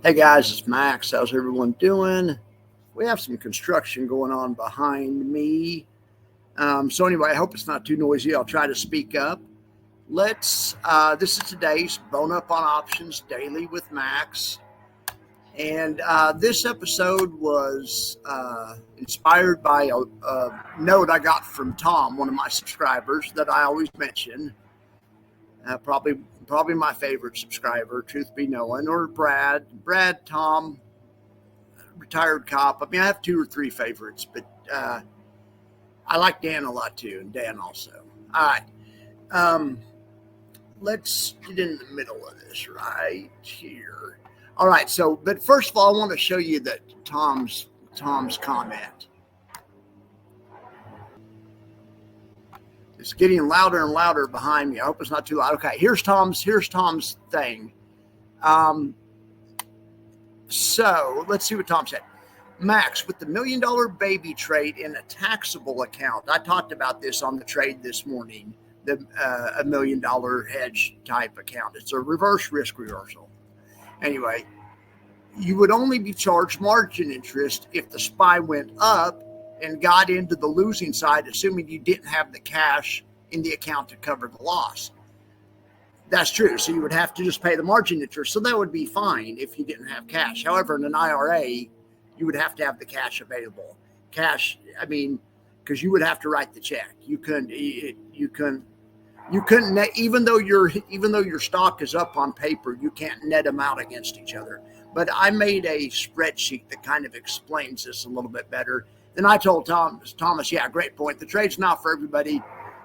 Hey guys, it's Max. How's everyone doing? We have some construction going on behind me. So anyway, I hope it's not too noisy. I'll try to speak up. This is today's Bone Up on Options Daily with Max. And this episode was inspired by a note I got from Tom, one of my subscribers that I always mention. Probably my favorite subscriber, truth be known, or Brad, Tom, retired cop. I mean, I have 2 or 3 favorites, but I like Dan a lot too, and Dan also. All right, let's get in the middle of this right here. All right, but first of all, I want to show you that Tom's comment. It's getting louder and louder behind me. I hope it's not too loud. Okay, here's Tom's thing. So let's see what Tom said. Max, with the $1 million baby trade in a taxable account. I talked about this on the trade this morning, the $1 million hedge type account. It's a reverse risk reversal. Anyway, you would only be charged margin interest if the SPY went up and got into the losing side, assuming you didn't have the cash in the account to cover the loss. That's true. So you would have to just pay the margin interest. So that would be fine if you didn't have cash. However, in an IRA, you would have to have the cash available. Cash, I mean, because you would have to write the check. You couldn't net, even though your stock is up on paper, you can't net them out against each other. But I made a spreadsheet that kind of explains this a little bit better. Then I told Thomas, yeah, great point. The trade's not for everybody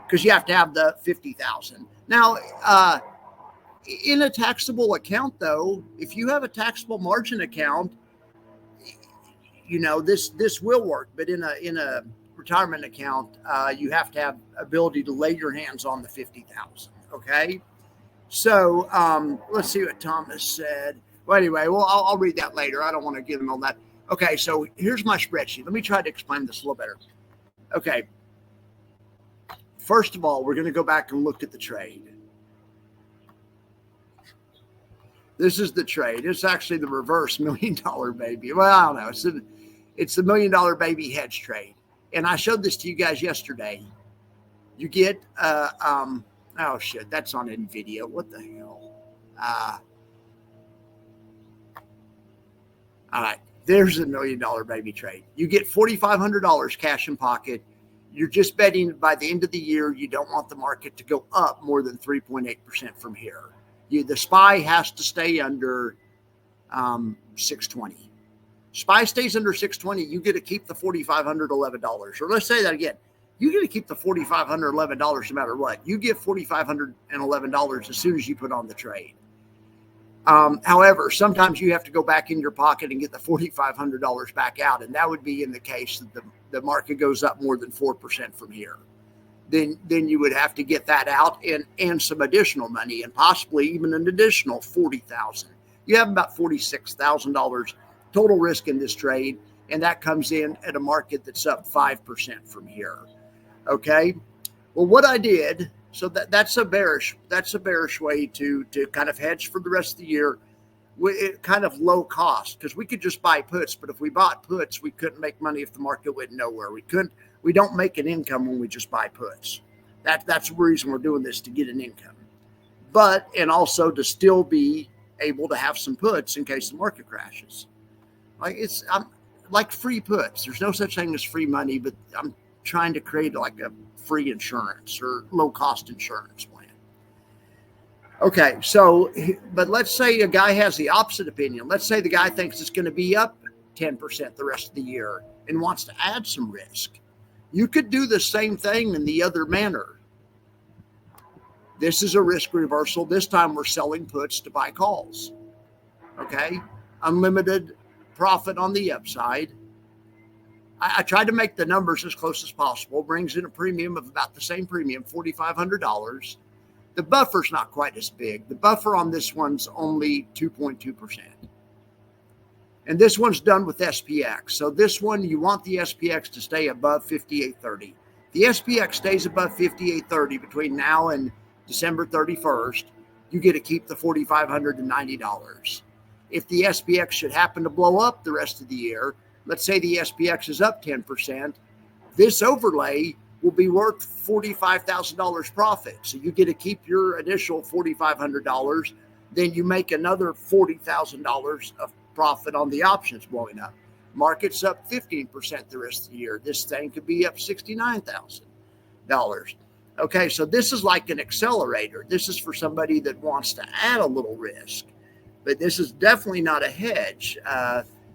because you have to have the 50,000. Now, in a taxable account, though, if you have a taxable margin account, you know this will work. But in a retirement account, you have to have ability to lay your hands on the 50,000. Okay, so let's see what Thomas said. Well, anyway, I'll read that later. I don't want to give him all that. Okay, so here's my spreadsheet. Let me try to explain this a little better. Okay, first of all, we're going to go back and look at the trade. This is the trade. It's actually the reverse $1 million baby. Well, I don't know. It's the $1 million baby hedge trade. And I showed this to you guys yesterday. You get, oh shit, that's on in video. What the hell? All right. There's a $1 million baby trade. You get $4,500 cash in pocket. You're just betting by the end of the year, you don't want the market to go up more than 3.8% from here. The SPY has to stay under 620. SPY stays under 620, you get to keep the $4,511. Or let's say that again. You get to keep the $4,511 no matter what. You get $4,511 as soon as you put on the trade. However, sometimes you have to go back in your pocket and get the $4,500 back out. And that would be in the case that the market goes up more than 4% from here. Then you would have to get that out and some additional money and possibly even an additional $40,000. You have about $46,000 total risk in this trade. And that comes in at a market that's up 5% from here. Okay. Well, what I did, so that's a bearish way to kind of hedge for the rest of the year with kind of low cost, because we could just buy puts, but if we bought puts, we couldn't make money if the market went nowhere. We don't make an income when we just buy puts. That's the reason we're doing this, to get an income, and also to still be able to have some puts in case the market crashes. I'm like free puts. There's no such thing as free money, but I'm trying to create like a free insurance or low cost insurance plan. Okay, but let's say a guy has the opposite opinion. Let's say the guy thinks it's going to be up 10% the rest of the year and wants to add some risk. You could do the same thing in the other manner. This is a risk reversal. This time we're selling puts to buy calls. Okay, unlimited profit on the upside. I tried to make the numbers as close as possible. Brings in a premium of about the same premium, $4,500. The buffer's not quite as big. The buffer on this one's only 2.2%. And this one's done with SPX. So this one, you want the SPX to stay above 58.30. The SPX stays above 58.30 between now and December 31st. You get to keep the $4,590. if the SPX should happen to blow up the rest of the year, let's say the SPX is up 10%, this overlay will be worth $45,000 profit. So you get to keep your initial $4,500. Then you make another $40,000 of profit on the options blowing up. Market's up 15% the rest of the year. This thing could be up $69,000. Okay, so this is like an accelerator. This is for somebody that wants to add a little risk. But this is definitely not a hedge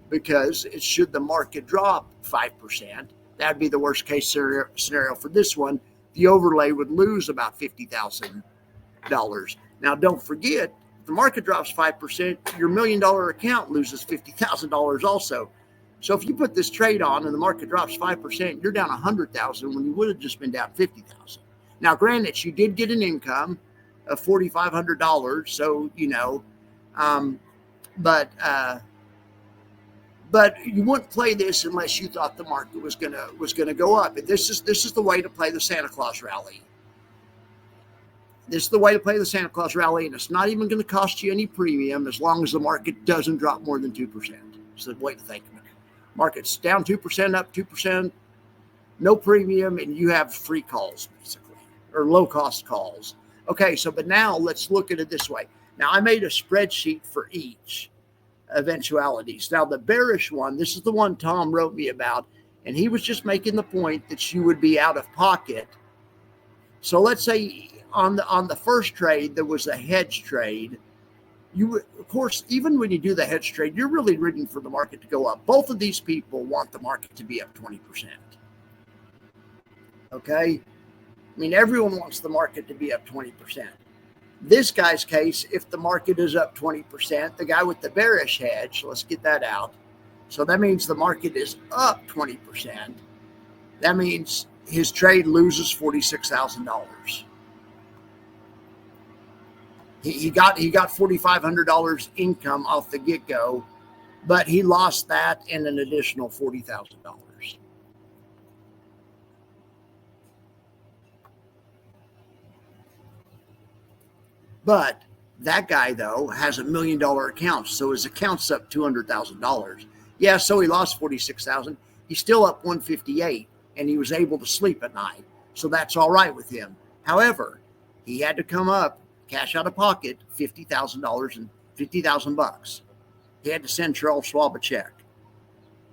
because should the market drop 5%, that would be the worst case scenario for this one. The overlay would lose about $50,000. Now, don't forget, if the market drops 5%, your $1 million account loses $50,000 also. So if you put this trade on and the market drops 5%, you're down $100,000 when you would have just been down $50,000. Now, granted, you did get an income of $4,500, so but you wouldn't play this unless you thought the market was gonna go up. And this is the way to play the Santa Claus rally. This is the way to play the Santa Claus rally, and it's not even going to cost you any premium as long as the market doesn't drop more than 2%. It's the way to think of it. Market's down 2%, up 2%, no premium, and you have free calls basically, or low cost calls. Okay, but now let's look at it this way. Now I made a spreadsheet for each eventualities. Now the bearish one, this is the one Tom wrote me about, and he was just making the point that you would be out of pocket. So let's say on the first trade there was a hedge trade. You would, of course, even when you do the hedge trade, you're really rooting for the market to go up. Both of these people want the market to be up 20%. Okay, I mean everyone wants the market to be up 20%. This guy's case, if the market is up 20%, the guy with the bearish hedge, let's get that out. So that means the market is up 20%. That means his trade loses $46,000. He got $4,500 income off the get-go, but he lost that and an additional $40,000. But that guy, though, has $1 million account, so his account's up $200,000. Yeah, so he lost $46,000. He's still up $158,000, and he was able to sleep at night. So that's all right with him. However, he had to come up, cash out of pocket, $50,000 and $50,000. He had to send Charles Schwab a check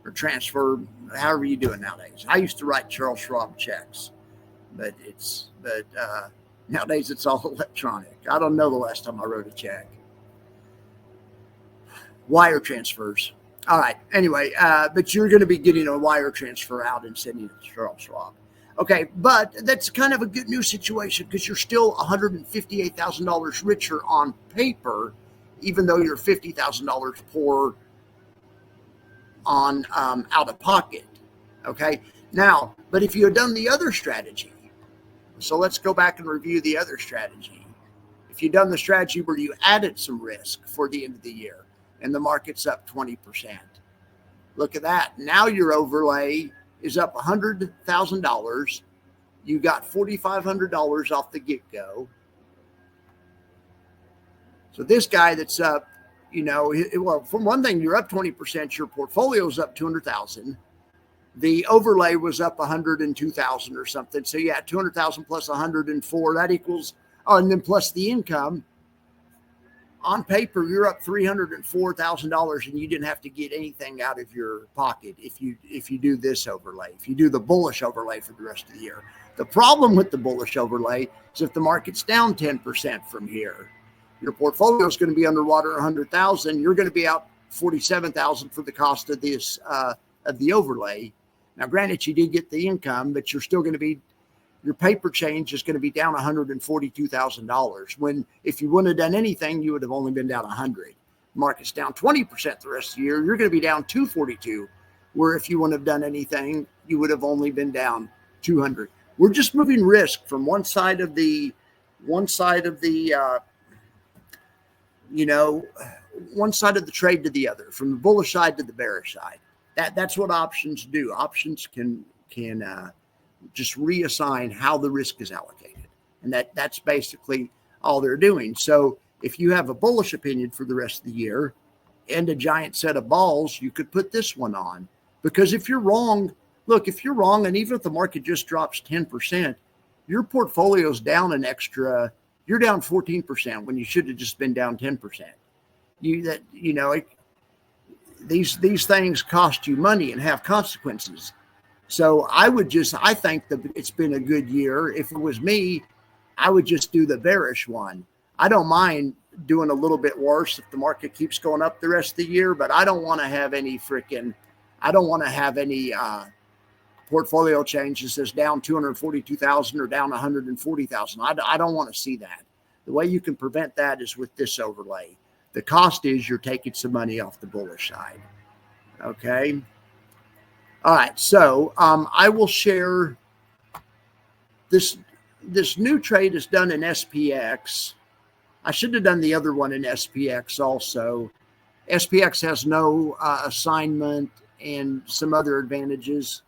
or transfer, however you do it nowadays. I used to write Charles Schwab checks, but nowadays it's all electronic. I don't know the last time I wrote a check. Wire transfers. All right. Anyway, but you're going to be getting a wire transfer out and sending it to Charles Schwab. Okay, but that's kind of a good news situation because you're still $158,000 richer on paper, even though you're $50,000 poorer on out of pocket. Okay, now, but if you had done the other strategy, so let's go back and review the other strategy. If you've done the strategy where you added some risk for the end of the year and the market's up 20%, look at that. Now your overlay is up $100,000. You got $4,500 off the get-go. So this guy that's up, well, for one thing, you're up 20%. Your portfolio's up $200,000. The overlay was up $102,000 or something. So yeah, $200,000 plus $104, that equals, and then plus the income. On paper, you're up $304,000, and you didn't have to get anything out of your pocket if you do this overlay, if you do the bullish overlay for the rest of the year. The problem with the bullish overlay is if the market's down 10% from here, your portfolio is going to be underwater $100,000. You're going to be out $47,000 for the cost of this of the overlay. Now, granted, you did get the income, but you're still going to be, your paper change is going to be down $142,000. When if you wouldn't have done anything, you would have only been down $100,000. Market's down 20% the rest of the year. You're going to be down $242,000. Where if you wouldn't have done anything, you would have only been down $200,000. We're just moving risk from one side of the trade to the other, from the bullish side to the bearish side. That's what options do. Options can just reassign how the risk is allocated. And that's basically all they're doing. So if you have a bullish opinion for the rest of the year, and a giant set of balls, you could put this one on. Because if you're wrong, look, if you're wrong, and even if the market just drops 10%, your portfolio's down an extra, you're down 14% when you should have just been down 10%. These things cost you money and have consequences. So I think that it's been a good year. If it was me, I would just do the bearish one. I don't mind doing a little bit worse if the market keeps going up the rest of the year, but I don't want to have any portfolio changes that's down 242,000 or down 140,000. I don't want to see that. The way you can prevent that is with this overlay. The cost is you're taking some money off the bullish side. Okay. All right. So I will share this new trade is done in SPX. I should have done the other one in SPX also. SPX has no assignment and some other advantages.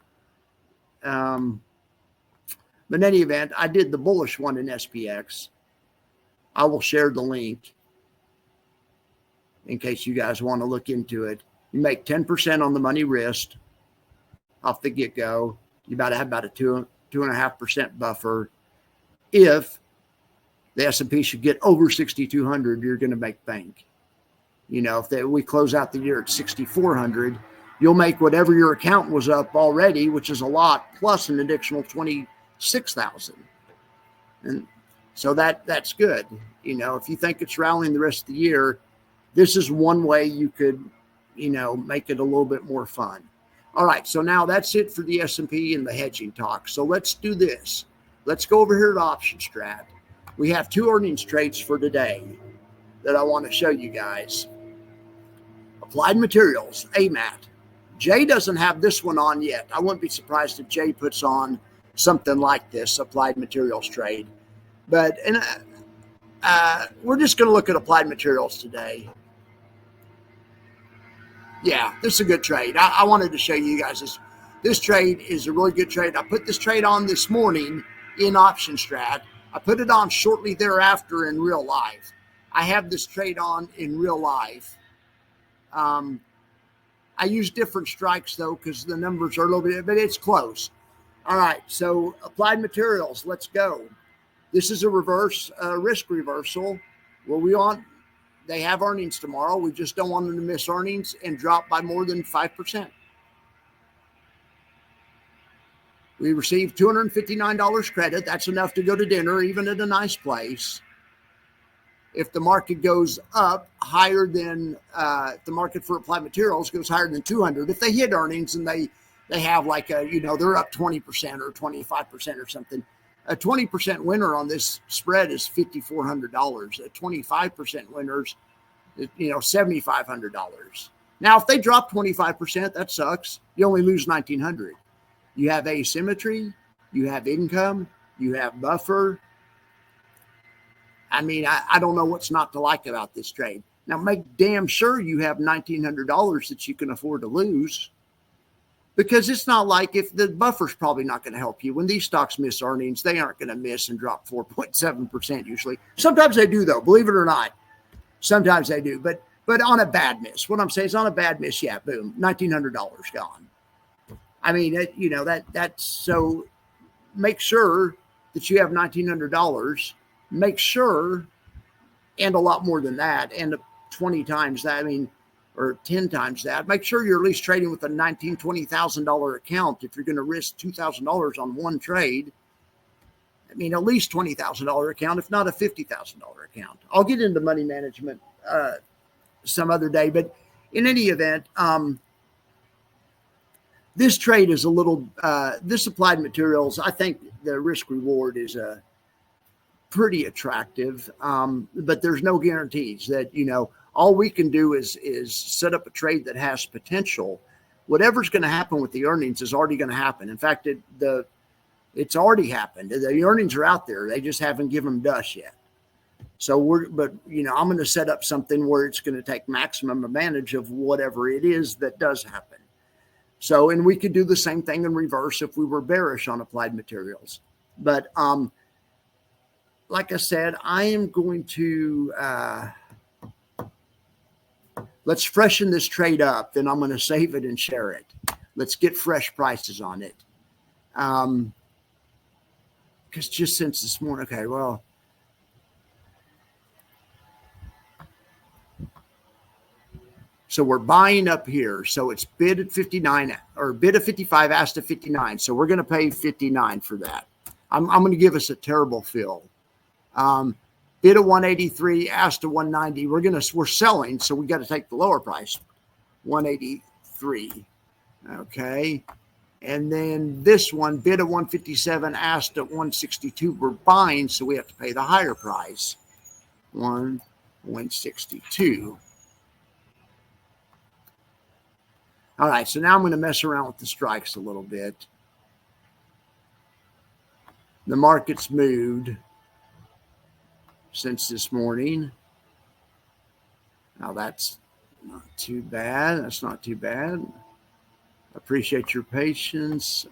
But in any event, I did the bullish one in SPX. I will share the link in case you guys want to look into it. You make 10% on the money risk off the get-go. You about to have about a 2.5% buffer. If the S&P should get over 6,200, you're going to make bank. If we close out the year at 6,400, you'll make whatever your account was up already, which is a lot, plus an additional 26,000. And so that's good. If you think it's rallying the rest of the year, this is one way you could, make it a little bit more fun. All right. So now that's it for the S&P and the hedging talk. So let's do this. Let's go over here to Option Strat. We have 2 earnings trades for today that I want to show you guys. Applied Materials, AMAT. Jay doesn't have this one on yet. I wouldn't be surprised if Jay puts on something like this, Applied Materials trade. But we're just going to look at Applied Materials today. Yeah, this is a good trade. I wanted to show you guys this. This trade is a really good trade. I put this trade on this morning in Option Strat. I put it on shortly thereafter in real life. I have this trade on in real life. I use different strikes, though, because the numbers are a little bit, but it's close. All right, so Applied Materials, let's go. This is a reverse risk reversal. They have earnings tomorrow. We just don't want them to miss earnings and drop by more than 5%. We received $259 credit. That's enough to go to dinner, even at a nice place. If the market goes up higher than if the market for Applied Materials goes higher than 200, if they hit earnings and they have like they're up 20% or 25% or something, a 20% winner on this spread is $5,400. A 25% winner's, $7,500. Now, if they drop 25%, that sucks. You only lose $1,900. You have asymmetry, you have income, you have buffer. I mean, I don't know what's not to like about this trade. Now, make damn sure you have $1,900 that you can afford to lose, because it's not like if the buffer's probably not going to help you. When these stocks miss earnings, they aren't going to miss and drop 4.7% usually. Sometimes they do, though, believe it or not. Sometimes they do, but on a bad miss. What I'm saying is on a bad miss, yeah, boom, $1,900 gone. I mean, that's so make sure that you have $1,900. Make sure, and a lot more than that, and 20 times that, or 10 times that. Make sure you're at least trading with a $19,000, $20,000 account if you're going to risk $2,000 on one trade. At least $20,000 account, if not a $50,000 account. I'll get into money management some other day, but in any event, this trade is a little, this Applied Materials, I think the risk reward is pretty attractive, but there's no guarantees that, all we can do is set up a trade that has potential. Whatever's going to happen with the earnings is already going to happen. In fact, it's already happened. The earnings are out there. They just haven't given them to us yet. So I'm going to set up something where it's going to take maximum advantage of whatever it is that does happen. So, and we could do the same thing in reverse if we were bearish on Applied Materials. But like I said, I am going to, Let's freshen this trade up. Then I'm going to save it and share it. Let's get fresh prices on it. Because just since this morning, okay, well, so we're buying up here. So it's bid at 59 or bid at 55, asked at 59. So we're going to pay 59 for that. I'm going to give us a terrible fill. Bid at 183, asked at 190. We're selling, so we got to take the lower price, 183. Okay. And then this one, bid at 157, asked at 162. We're buying, so we have to pay the higher price, 162. All right, so now I'm going to mess around with the strikes a little bit. The market's moved since this morning. Now that's not too bad. That's not too bad. Appreciate your patience.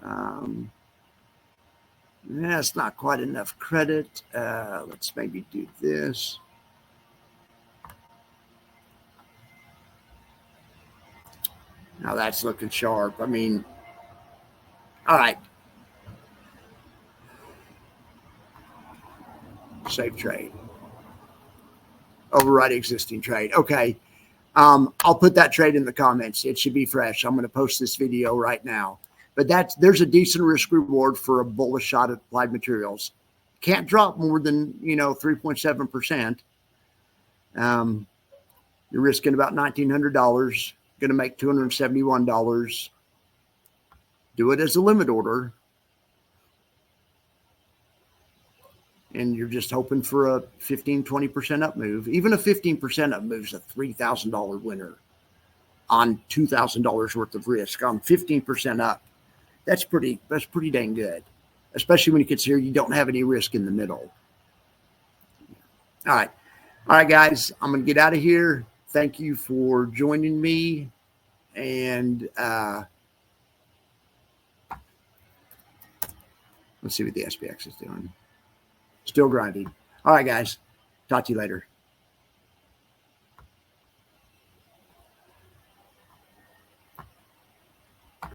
That's not quite enough credit. Let's maybe do this. Now that's looking sharp. I mean, all right. Save trade. Override existing trade. Okay. I'll put that trade in the comments. It should be fresh. I'm going to post this video right now. But there's a decent risk reward for a bullish shot at Applied Materials. Can't drop more than 3.7%. You're risking about $1,900. Going to make $271. Do it as a limit order. And you're just hoping for a 15, 20% up move. Even a 15% up move is a $3,000 winner on $2,000 worth of risk on 15% up. That's pretty dang good, especially when you consider you don't have any risk in the middle. All right, guys, I'm going to get out of here. Thank you for joining me. And let's see what the SPX is doing. Still grinding. All right, guys. Talk to you later.